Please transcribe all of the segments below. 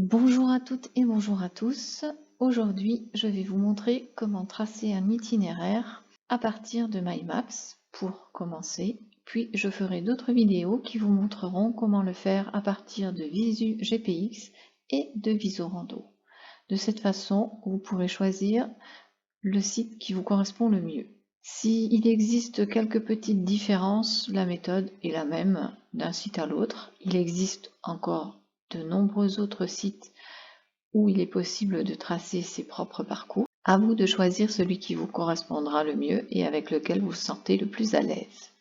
Bonjour à toutes et bonjour à tous. Aujourd'hui, je vais vous montrer comment tracer un itinéraire à partir de MyMaps pour commencer. Puis je ferai d'autres vidéos qui vous montreront comment le faire à partir de Visu GPX et de Visorando. De cette façon, vous pourrez choisir le site qui vous correspond le mieux. S'il existe quelques petites différences, la méthode est la même d'un site à l'autre. Il existe encore de nombreux autres sites où il est possible de tracer ses propres parcours. À vous de choisir celui qui vous correspondra le mieux et avec lequel vous vous sentez le plus à l'aise.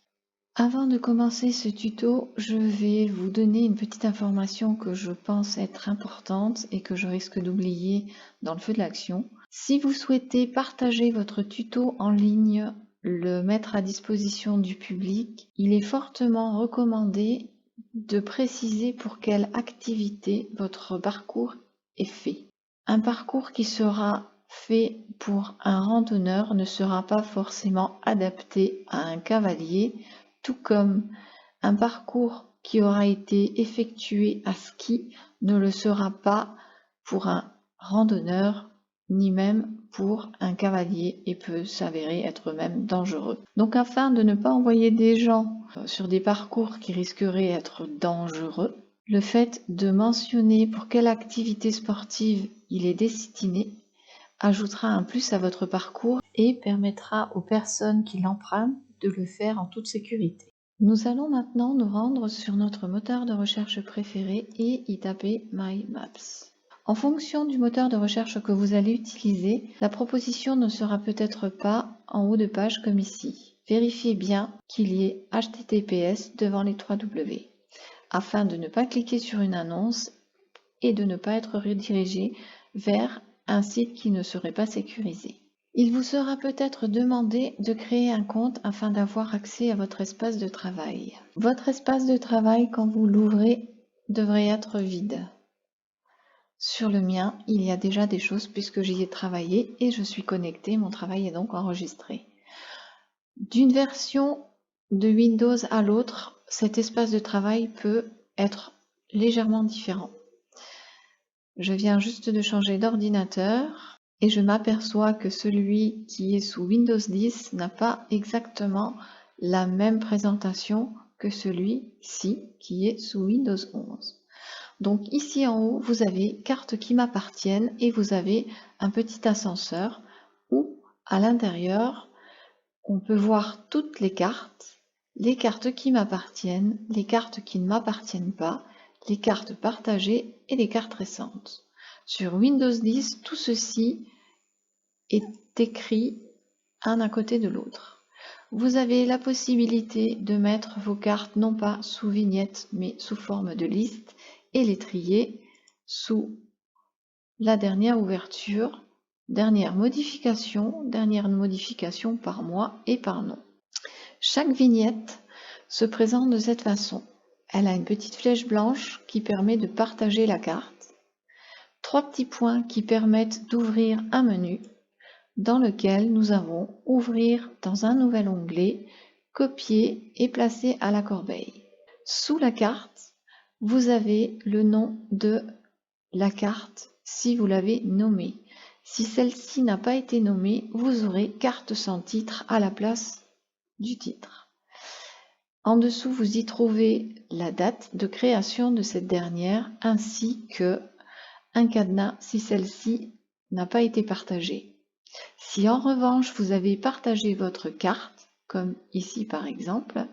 Avant de commencer ce tuto, je vais vous donner une petite information que je pense être importante et que je risque d'oublier dans le feu de l'action. Si vous souhaitez partager votre tuto en ligne, le mettre à disposition du public, il est fortement recommandé de préciser pour quelle activité votre parcours est fait. Un parcours qui sera fait pour un randonneur ne sera pas forcément adapté à un cavalier, tout comme un parcours qui aura été effectué à ski ne le sera pas pour un randonneur ni même pour un cavalier et peut s'avérer être même dangereux. Donc afin de ne pas envoyer des gens sur des parcours qui risqueraient d'être dangereux, le fait de mentionner pour quelle activité sportive il est destiné ajoutera un plus à votre parcours et permettra aux personnes qui l'empruntent de le faire en toute sécurité. Nous allons maintenant nous rendre sur notre moteur de recherche préféré et y taper MyMaps. En fonction du moteur de recherche que vous allez utiliser, la proposition ne sera peut-être pas en haut de page comme ici. Vérifiez bien qu'il y ait HTTPS devant les 3 W, afin de ne pas cliquer sur une annonce et de ne pas être redirigé vers un site qui ne serait pas sécurisé. Il vous sera peut-être demandé de créer un compte afin d'avoir accès à votre espace de travail. Votre espace de travail, quand vous l'ouvrez, devrait être vide. Sur le mien, il y a déjà des choses puisque j'y ai travaillé et je suis connectée, mon travail est donc enregistré. D'une version de Windows à l'autre, cet espace de travail peut être légèrement différent. Je viens juste de changer d'ordinateur et je m'aperçois que celui qui est sous Windows 10 n'a pas exactement la même présentation que celui-ci qui est sous Windows 11. Donc ici en haut, vous avez cartes qui m'appartiennent et vous avez un petit ascenseur où à l'intérieur, on peut voir toutes les cartes qui m'appartiennent, les cartes qui ne m'appartiennent pas, les cartes partagées et les cartes récentes. Sur Windows 10, tout ceci est écrit un à côté de l'autre. Vous avez la possibilité de mettre vos cartes non pas sous vignette mais sous forme de liste et les trier sous la dernière ouverture, dernière modification par mois et par nom. Chaque vignette se présente de cette façon. Elle a une petite flèche blanche qui permet de partager la carte, 3 petits points qui permettent d'ouvrir un menu dans lequel nous avons ouvrir dans un nouvel onglet, copier et placer à la corbeille. Sous la carte, vous avez le nom de la carte si vous l'avez nommée. Si celle-ci n'a pas été nommée, vous aurez carte sans titre à la place du titre. En dessous, vous y trouvez la date de création de cette dernière ainsi que un cadenas si celle-ci n'a pas été partagée. Si en revanche vous avez partagé votre carte, comme ici par exemple,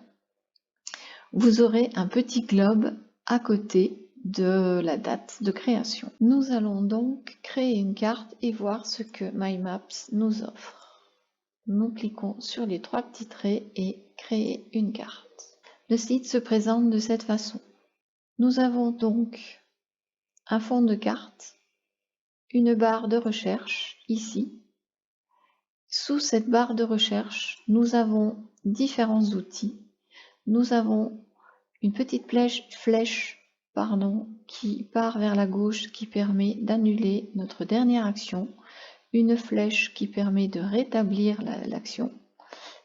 vous aurez un petit globe à côté de la date de création. Nous allons donc créer une carte et voir ce que MyMaps nous offre. Nous cliquons sur les 3 petits traits et créer une carte. Le site se présente de cette façon. Nous avons donc un fond de carte, une barre de recherche ici. Sous cette barre de recherche, nous avons différents outils. Nous avons une petite flèche qui part vers la gauche qui permet d'annuler notre dernière action, une flèche qui permet de rétablir l'action,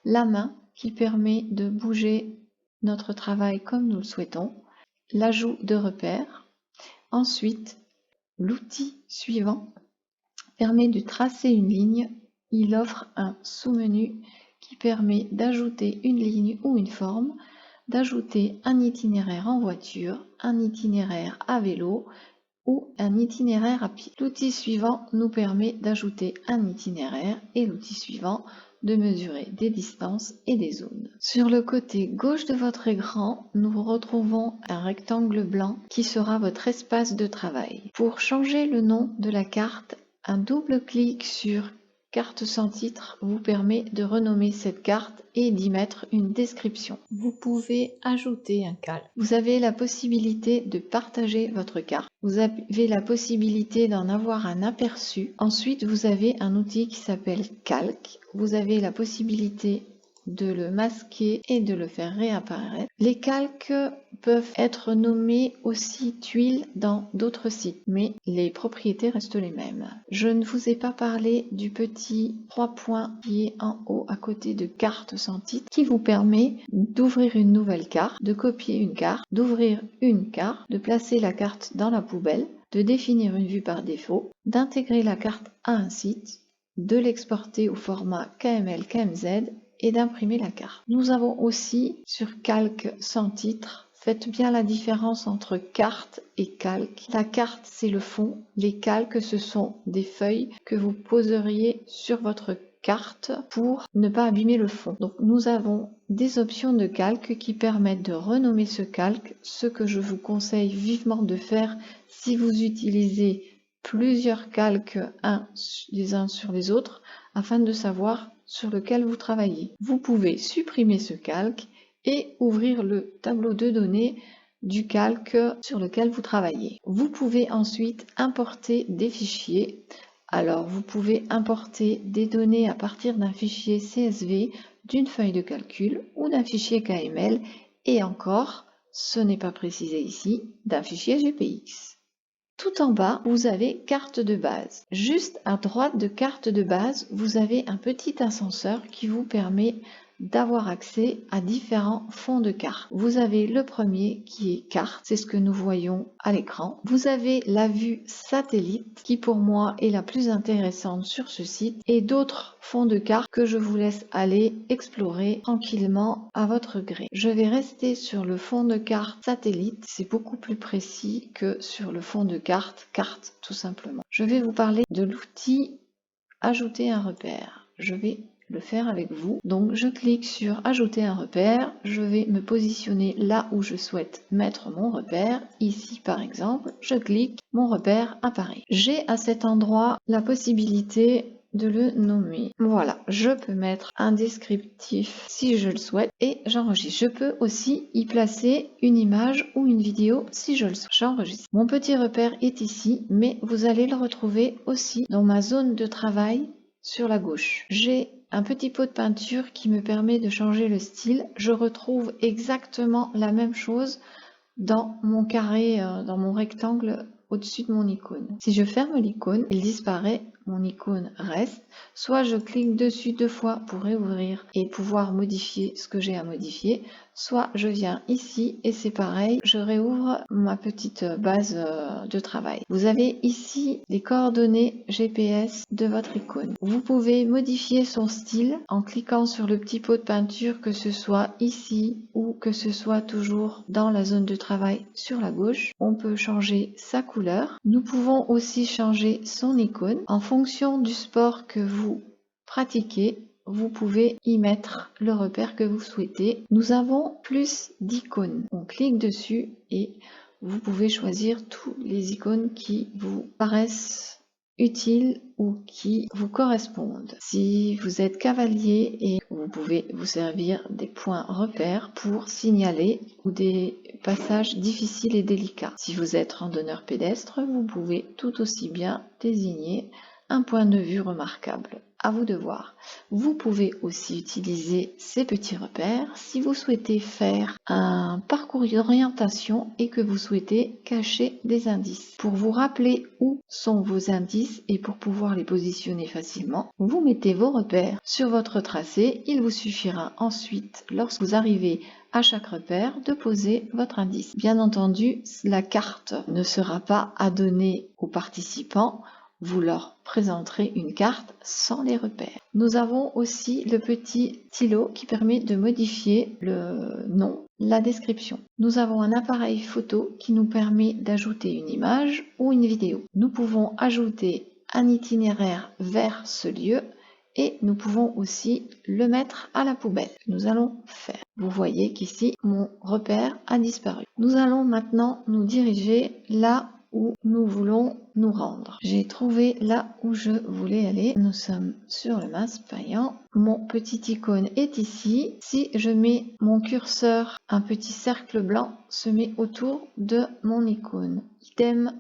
la main qui permet de bouger notre travail comme nous le souhaitons, l'ajout de repères, ensuite L'outil suivant permet de tracer une ligne. Il offre un sous-menu qui permet d'ajouter une ligne ou une forme, d'ajouter un itinéraire en voiture, un itinéraire à vélo ou un itinéraire à pied. L'outil suivant nous permet d'ajouter un itinéraire et l'outil suivant de mesurer des distances et des zones. Sur le côté gauche de votre écran, nous retrouvons un rectangle blanc qui sera votre espace de travail. Pour changer le nom de la carte, un double clic sur Carte sans titre vous permet de renommer cette carte et d'y mettre une description. Vous pouvez ajouter un calque. Vous avez la possibilité de partager votre carte. Vous avez la possibilité d'en avoir un aperçu. Ensuite, vous avez un outil qui s'appelle Calque. Vous avez la possibilité de le masquer et de le faire réapparaître. Les calques peuvent être nommés aussi tuiles dans d'autres sites, mais les propriétés restent les mêmes. Je ne vous ai pas parlé du petit 3 points qui est en haut à côté de carte sans titre, qui vous permet d'ouvrir une nouvelle carte, de copier une carte, d'ouvrir une carte, de placer la carte dans la poubelle, de définir une vue par défaut, d'intégrer la carte à un site, de l'exporter au format KML, KMZ et d'imprimer la carte. Nous avons aussi sur calque sans titre, faites bien la différence entre carte et calque. La carte c'est le fond, les calques ce sont des feuilles que vous poseriez sur votre carte pour ne pas abîmer le fond. Donc nous avons des options de calque qui permettent de renommer ce calque, ce que je vous conseille vivement de faire si vous utilisez plusieurs calques les uns sur les autres afin de savoir sur lequel vous travaillez. Vous pouvez supprimer ce calque et ouvrir le tableau de données du calque sur lequel vous travaillez. Vous pouvez ensuite importer des fichiers. Alors vous pouvez importer des données à partir d'un fichier CSV, d'une feuille de calcul ou d'un fichier KML et encore, ce n'est pas précisé ici, d'un fichier GPX. Tout en bas, vous avez carte de base. Juste à droite de carte de base, vous avez un petit ascenseur qui vous permet d'avoir accès à différents fonds de cartes. Vous avez le premier qui est carte, c'est ce que nous voyons à l'écran. Vous avez la vue satellite qui pour moi est la plus intéressante sur ce site et d'autres fonds de cartes que je vous laisse aller explorer tranquillement à votre gré. Je vais rester sur le fond de carte satellite, c'est beaucoup plus précis que sur le fond de carte tout simplement. Je vais vous parler de l'outil ajouter un repère. Je vais le faire avec vous. Donc je clique sur ajouter un repère, je vais me positionner là où je souhaite mettre mon repère. Ici par exemple, je clique, mon repère apparaît. J'ai à cet endroit la possibilité de le nommer. Voilà, je peux mettre un descriptif si je le souhaite et j'enregistre. Je peux aussi y placer une image ou une vidéo si je le souhaite. J'enregistre. Mon petit repère est ici, mais vous allez le retrouver aussi dans ma zone de travail sur la gauche. J'ai un petit pot de peinture qui me permet de changer le style. Je retrouve exactement la même chose dans mon carré, dans mon rectangle au-dessus de mon icône. Si je ferme l'icône, il disparaît, mon icône reste. Soit je clique dessus 2 fois pour réouvrir et pouvoir modifier ce que j'ai à modifier, soit je viens ici et c'est pareil, je réouvre ma petite base de travail. Vous avez ici les coordonnées GPS de votre icône. Vous pouvez modifier son style en cliquant sur le petit pot de peinture, que ce soit ici ou que ce soit toujours dans la zone de travail sur la gauche. On peut changer sa couleur. Nous pouvons aussi changer son icône. En fonction du sport que vous pratiquez, vous pouvez y mettre le repère que vous souhaitez. Nous avons plus d'icônes. On clique dessus et vous pouvez choisir tous les icônes qui vous paraissent utiles ou qui vous correspondent. Si vous êtes cavalier, et vous pouvez vous servir des points repères pour signaler ou des passages difficiles et délicats. Si vous êtes randonneur pédestre, vous pouvez tout aussi bien désigner un point de vue remarquable. à vous de voir. Vous pouvez aussi utiliser ces petits repères si vous souhaitez faire un parcours d'orientation et que vous souhaitez cacher des indices. Pour vous rappeler où sont vos indices et pour pouvoir les positionner facilement, vous mettez vos repères sur votre tracé. Il vous suffira ensuite, lorsque vous arrivez à chaque repère, de poser votre indice. Bien entendu, la carte ne sera pas à donner aux participants. Vous leur présenterez une carte sans les repères. Nous avons aussi le petit stylo qui permet de modifier le nom, la description. Nous avons un appareil photo qui nous permet d'ajouter une image ou une vidéo. Nous pouvons ajouter un itinéraire vers ce lieu et nous pouvons aussi le mettre à la poubelle. Nous allons faire. Vous voyez qu'ici, mon repère a disparu. Nous allons maintenant nous diriger là où nous voulons nous rendre. J'ai trouvé là où je voulais aller. Nous sommes sur le mince paillant. Mon petit icône est ici. Si je mets mon curseur, un petit cercle blanc se met autour de mon icône. Idem,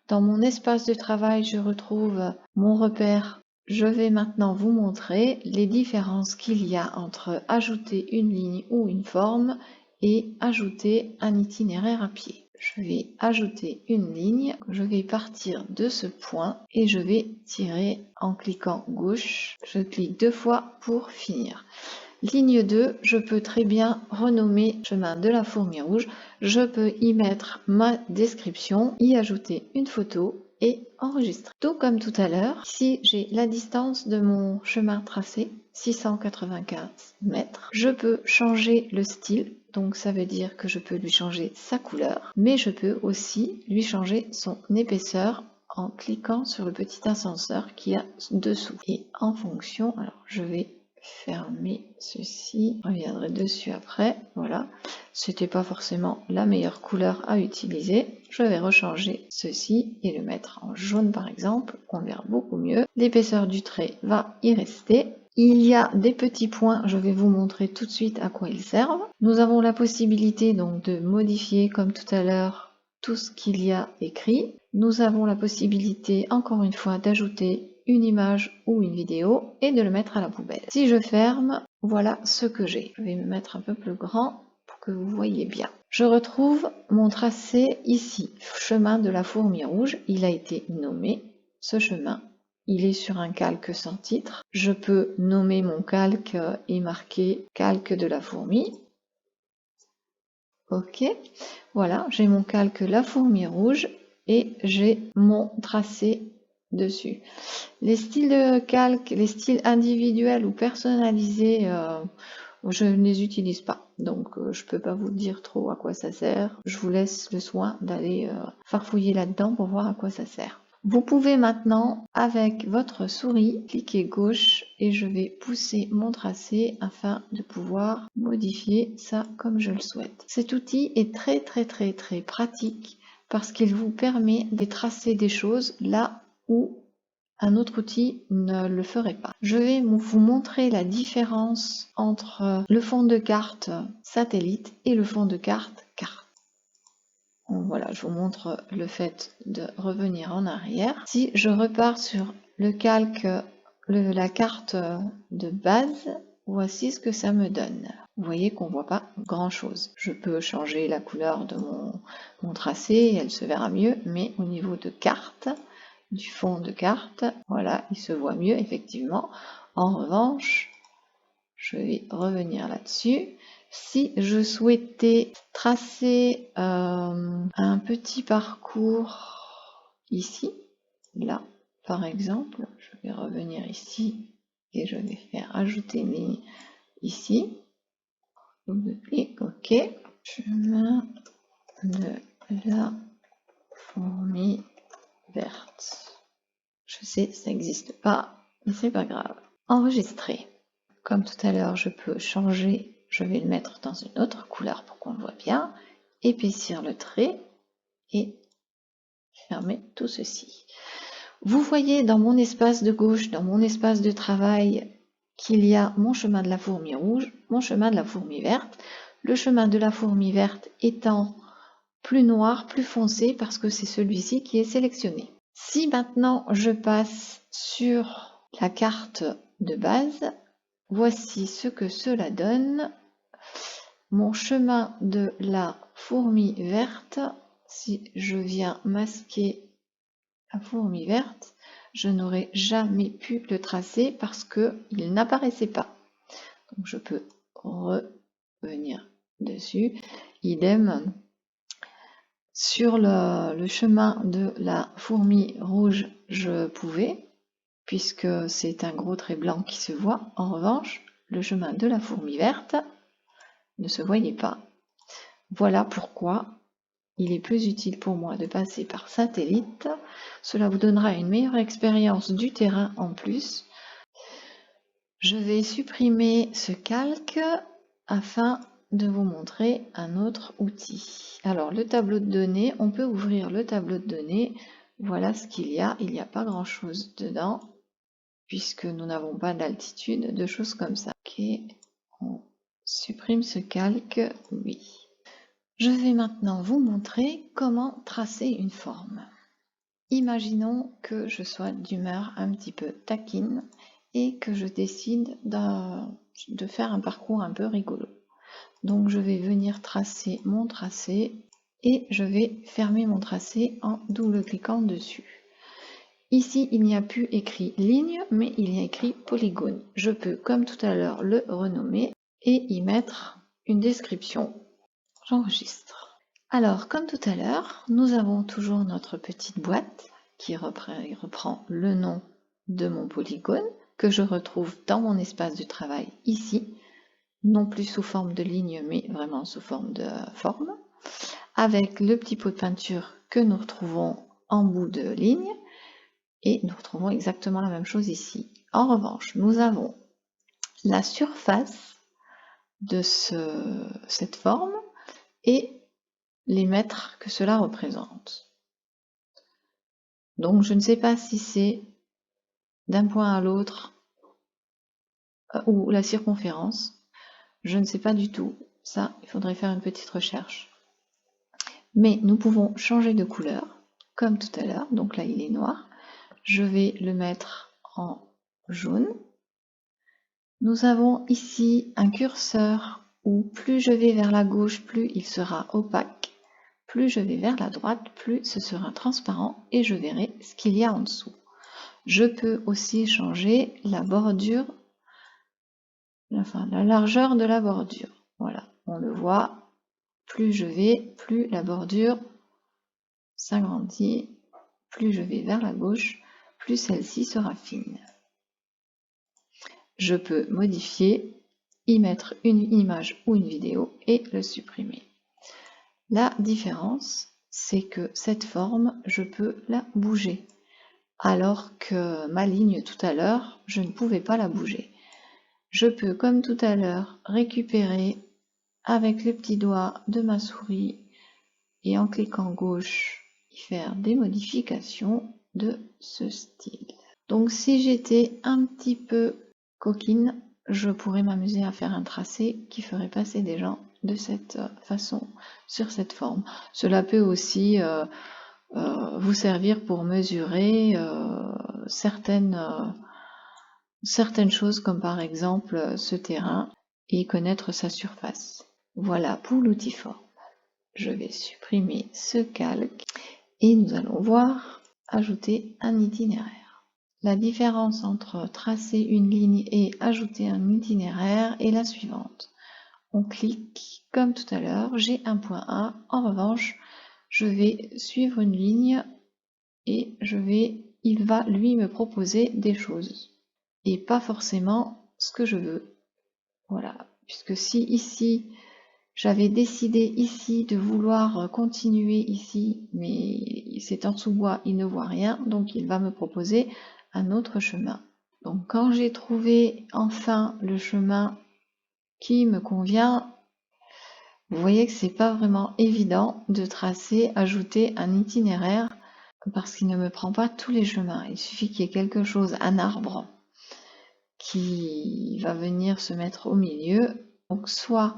dans mon espace de travail, je retrouve mon repère. Je vais maintenant vous montrer les différences qu'il y a entre ajouter une ligne ou une forme et ajouter un itinéraire à pied. Je vais ajouter une ligne, je vais partir de ce point et je vais tirer en cliquant gauche. Je clique 2 fois pour finir. Ligne 2, je peux très bien renommer chemin de la fourmi rouge. Je peux y mettre ma description, y ajouter une photo et enregistrer. Tout comme tout à l'heure, ici j'ai la distance de mon chemin tracé, 695 mètres. Je peux changer le style, donc ça veut dire que je peux lui changer sa couleur, mais je peux aussi lui changer son épaisseur en cliquant sur le petit ascenseur qu'il y a dessous. Et en fonction, alors je vais fermer ceci, je reviendrai dessus après, voilà, c'était pas forcément la meilleure couleur à utiliser, je vais rechanger ceci et le mettre en jaune par exemple, on verra beaucoup mieux, l'épaisseur du trait va y rester. Il y a des petits points, je vais vous montrer tout de suite à quoi ils servent. Nous avons la possibilité donc de modifier comme tout à l'heure tout ce qu'il y a écrit. Nous avons la possibilité encore une fois d'ajouter une image ou une vidéo et de le mettre à la poubelle. Si je ferme, voilà ce que j'ai. Je vais me mettre un peu plus grand pour que vous voyez bien. Je retrouve mon tracé ici, chemin de la fourmi rouge. Il a été nommé, ce chemin. Il est sur un calque sans titre. Je peux nommer mon calque et marquer calque de la fourmi. Ok, voilà, j'ai mon calque la fourmi rouge et j'ai mon tracé dessus. Les styles de calque, les styles individuels ou personnalisés, je ne les utilise pas. Donc je peux pas vous dire trop à quoi ça sert. Je vous laisse le soin d'aller farfouiller là-dedans pour voir à quoi ça sert. Vous pouvez maintenant, avec votre souris, cliquer gauche et je vais pousser mon tracé afin de pouvoir modifier ça comme je le souhaite. Cet outil est très pratique parce qu'il vous permet de tracer des choses là où un autre outil ne le ferait pas. Je vais vous montrer la différence entre le fond de carte satellite et le fond de carte carte. Voilà, je vous montre le fait de revenir en arrière. Si je repars sur le calque, la carte de base, voici ce que ça me donne. Vous voyez qu'on ne voit pas grand chose. Je peux changer la couleur de mon tracé, elle se verra mieux, mais au niveau de carte, du fond de carte, voilà, il se voit mieux effectivement. En revanche, je vais revenir là-dessus. Si je souhaitais tracer un petit parcours ici, là, par exemple, je vais revenir ici et je vais faire ajouter une ligne ici. Double clic, ok. Chemin de la fourmi verte. Je sais, ça n'existe pas, mais c'est pas grave. Enregistrer. Comme tout à l'heure, je peux changer, je vais le mettre dans une autre couleur pour qu'on le voit bien, épaissir le trait et fermer tout ceci. Vous voyez dans mon espace de gauche, dans mon espace de travail, qu'il y a mon chemin de la fourmi rouge, mon chemin de la fourmi verte. Le chemin de la fourmi verte étant plus noir, plus foncé, parce que c'est celui-ci qui est sélectionné. Si maintenant je passe sur la carte de base. Voici ce que cela donne. Mon chemin de la fourmi verte, si je viens masquer la fourmi verte, je n'aurais jamais pu le tracer parce qu'il n'apparaissait pas. Donc je peux revenir dessus. Idem sur le chemin de la fourmi rouge, je pouvais, puisque c'est un gros trait blanc qui se voit. En revanche, le chemin de la fourmi verte ne se voyait pas. Voilà pourquoi il est plus utile pour moi de passer par satellite. Cela vous donnera une meilleure expérience du terrain en plus. Je vais supprimer ce calque afin de vous montrer un autre outil. Alors le tableau de données, on peut ouvrir le tableau de données. Voilà ce qu'il y a. Il n'y a pas grand chose dedans puisque nous n'avons pas d'altitude, de choses comme ça. Ok, on supprime ce calque, oui. Je vais maintenant vous montrer comment tracer une forme. Imaginons que je sois d'humeur un petit peu taquine et que je décide de faire un parcours un peu rigolo. Donc je vais venir tracer mon tracé et je vais fermer mon tracé en double-cliquant dessus. Ici, il n'y a plus écrit ligne, mais il y a écrit polygone. Je peux, comme tout à l'heure, le renommer et y mettre une description. J'enregistre. Alors, comme tout à l'heure, nous avons toujours notre petite boîte qui reprend le nom de mon polygone que je retrouve dans mon espace de travail ici, non plus sous forme de ligne, mais vraiment sous forme de forme, avec le petit pot de peinture que nous retrouvons en bout de ligne, et nous retrouvons exactement la même chose ici. En revanche, nous avons la surface de cette forme et les mètres que cela représente. Donc je ne sais pas si c'est d'un point à l'autre ou la circonférence. Je ne sais pas du tout. Ça, il faudrait faire une petite recherche. Mais nous pouvons changer de couleur, comme tout à l'heure. Donc là, il est noir. Je vais le mettre en jaune. Nous avons ici un curseur où plus je vais vers la gauche, plus il sera opaque. Plus je vais vers la droite, plus ce sera transparent et je verrai ce qu'il y a en dessous. Je peux aussi changer la bordure, enfin la largeur de la bordure. Voilà, on le voit, plus je vais, plus la bordure s'agrandit, plus je vais vers la gauche, plus celle-ci sera fine. Je peux modifier, y mettre une image ou une vidéo et le supprimer. La différence, c'est que cette forme, je peux la bouger, alors que ma ligne tout à l'heure, je ne pouvais pas la bouger. Je peux, comme tout à l'heure, récupérer avec le petit doigt de ma souris et en cliquant gauche, y faire des modifications de ce style. Donc si j'étais un petit peu coquine, je pourrais m'amuser à faire un tracé qui ferait passer des gens de cette façon sur cette forme. Cela peut aussi vous servir pour mesurer certaines choses comme par exemple ce terrain et connaître sa surface. Voilà pour l'outil forme. Je vais supprimer ce calque et nous allons voir ajouter un itinéraire. La différence entre tracer une ligne et ajouter un itinéraire est la suivante. On clique comme tout à l'heure, j'ai un point A. En revanche, je vais suivre une ligne et il va lui me proposer des choses et pas forcément ce que je veux. Voilà, puisque si ici j'avais décidé ici de vouloir continuer ici, mais c'est en sous-bois, il ne voit rien, donc il va me proposer un autre chemin. Donc quand j'ai trouvé enfin le chemin qui me convient, vous voyez que c'est pas vraiment évident de tracer, ajouter un itinéraire parce qu'il ne me prend pas tous les chemins. Il suffit qu'il y ait quelque chose, un arbre, qui va venir se mettre au milieu. Donc soit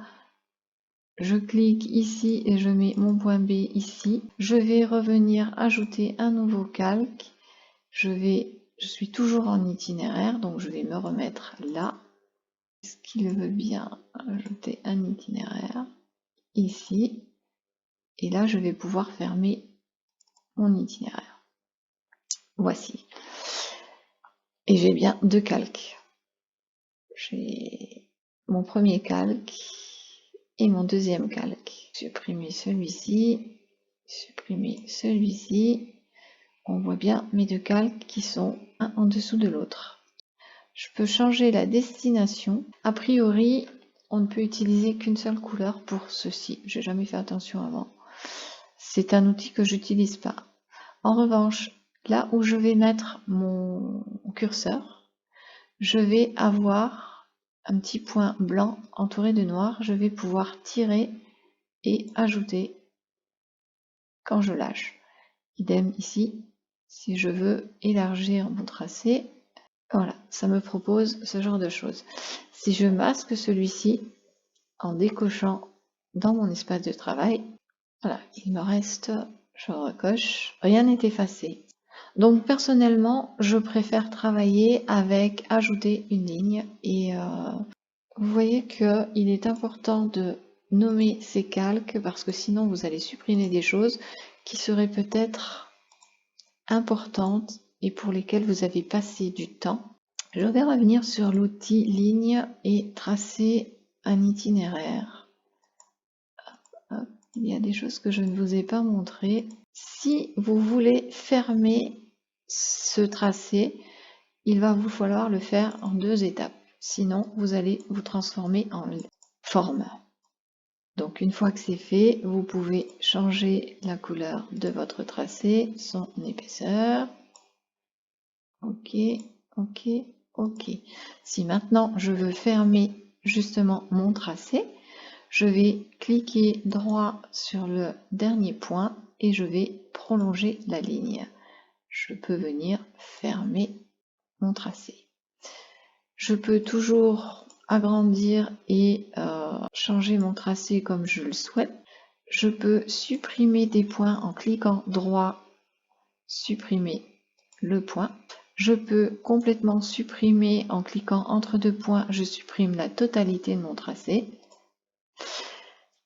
je clique ici et je mets mon point B ici. Je vais revenir ajouter un nouveau calque. Je vais je suis toujours en itinéraire, donc je vais me remettre là. Est-ce qu'il veut bien ajouter un itinéraire ici? Et là, je vais pouvoir fermer mon itinéraire. Voici. Et j'ai bien deux calques. J'ai mon premier calque et mon deuxième calque. Supprimer celui-ci, supprimer celui-ci. On voit bien mes deux calques qui sont un en dessous de l'autre. Je peux changer la destination. A priori, on ne peut utiliser qu'une seule couleur pour ceci. J'ai jamais fait attention avant. C'est un outil que j'utilise pas. En revanche, là où je vais mettre mon curseur, je vais avoir un petit point blanc entouré de noir. Je vais pouvoir tirer et ajouter quand je lâche. Idem ici, si je veux élargir mon tracé, voilà, ça me propose ce genre de choses. Si je masque celui-ci en décochant dans mon espace de travail, voilà, il me reste, je recoche, rien n'est effacé. Donc personnellement, je préfère travailler avec ajouter une ligne et vous voyez qu'il est important de nommer ces calques parce que sinon vous allez supprimer des choses qui seraient peut-être importantes et pour lesquelles vous avez passé du temps. Je vais revenir sur l'outil ligne et tracer un itinéraire. Il y a des choses que je ne vous ai pas montrées. Si vous voulez fermer ce tracé, il va vous falloir le faire en 2 étapes. Sinon, vous allez vous transformer en forme. Donc une fois que c'est fait, vous pouvez changer la couleur de votre tracé, son épaisseur. Ok, ok, ok. Si maintenant je veux fermer justement mon tracé, je vais cliquer droit sur le dernier point et je vais prolonger la ligne. Je peux venir fermer mon tracé. Je peux toujours agrandir et changer mon tracé comme je le souhaite. Je peux supprimer des points en cliquant droit, supprimer le point. Je peux complètement supprimer en cliquant entre deux points, je supprime la totalité de mon tracé.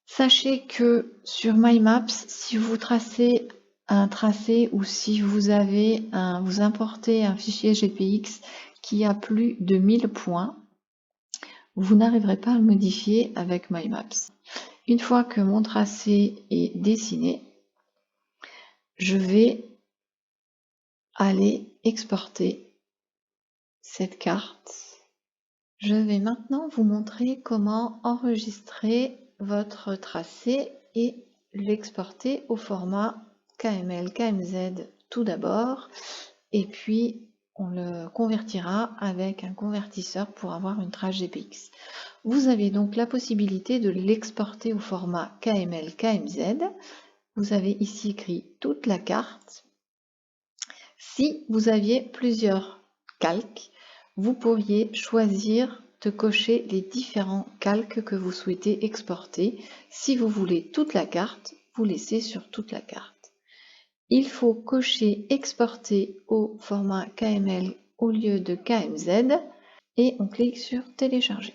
Sachez que sur MyMaps, si vous tracez un tracé ou si vous importez un fichier GPX qui a plus de 1000 points, vous n'arriverez pas à le modifier avec MyMaps. Une fois que mon tracé est dessiné, je vais aller exporter cette carte. Je vais maintenant vous montrer comment enregistrer votre tracé et l'exporter au format KML, KMZ tout d'abord, et puis on le convertira avec un convertisseur pour avoir une trace GPX. Vous avez donc la possibilité de l'exporter au format KML, KMZ. Vous avez ici écrit toute la carte. Si vous aviez plusieurs calques, vous pourriez choisir de cocher les différents calques que vous souhaitez exporter. Si vous voulez toute la carte, vous laissez sur toute la carte. Il faut cocher exporter au format KML au lieu de KMZ et on clique sur télécharger.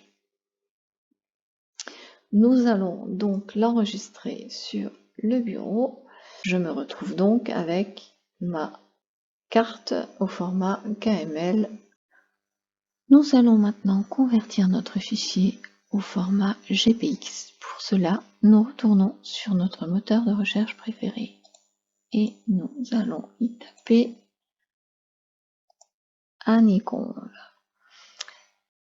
Nous allons donc l'enregistrer sur le bureau. Je me retrouve donc avec ma carte au format KML. Nous allons maintenant convertir notre fichier au format GPX. Pour cela, nous retournons sur notre moteur de recherche préféré et nous allons y taper Honeycomb.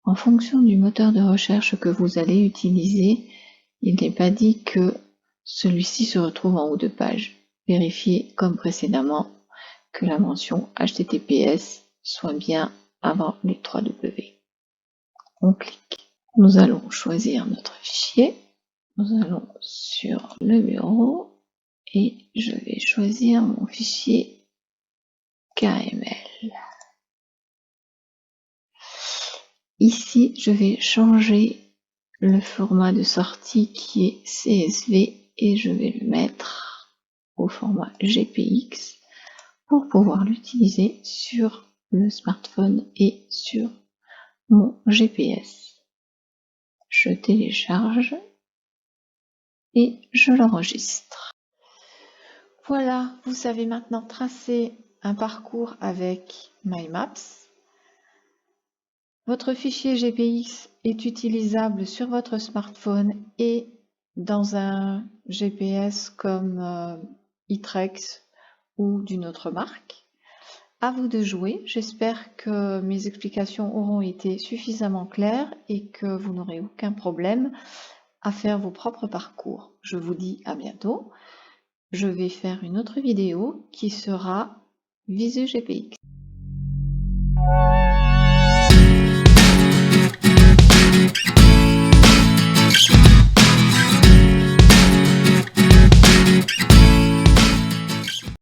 En fonction du moteur de recherche que vous allez utiliser, il n'est pas dit que celui-ci se retrouve en haut de page. Vérifiez comme précédemment que la mention HTTPS soit bien avant les 3 W. On clique. Nous allons choisir notre fichier. Nous allons sur le bureau et je vais choisir mon fichier KML. Ici, je vais changer le format de sortie qui est CSV et je vais le mettre au format GPX pour pouvoir l'utiliser sur le smartphone est sur mon GPS. Je télécharge et je l'enregistre. Voilà, vous savez maintenant tracer un parcours avec MyMaps. Votre fichier GPX est utilisable sur votre smartphone et dans un GPS comme iTrex ou d'une autre marque. À vous de jouer, j'espère que mes explications auront été suffisamment claires et que vous n'aurez aucun problème à faire vos propres parcours. Je vous dis à bientôt. Je vais faire une autre vidéo qui sera Visu GPX.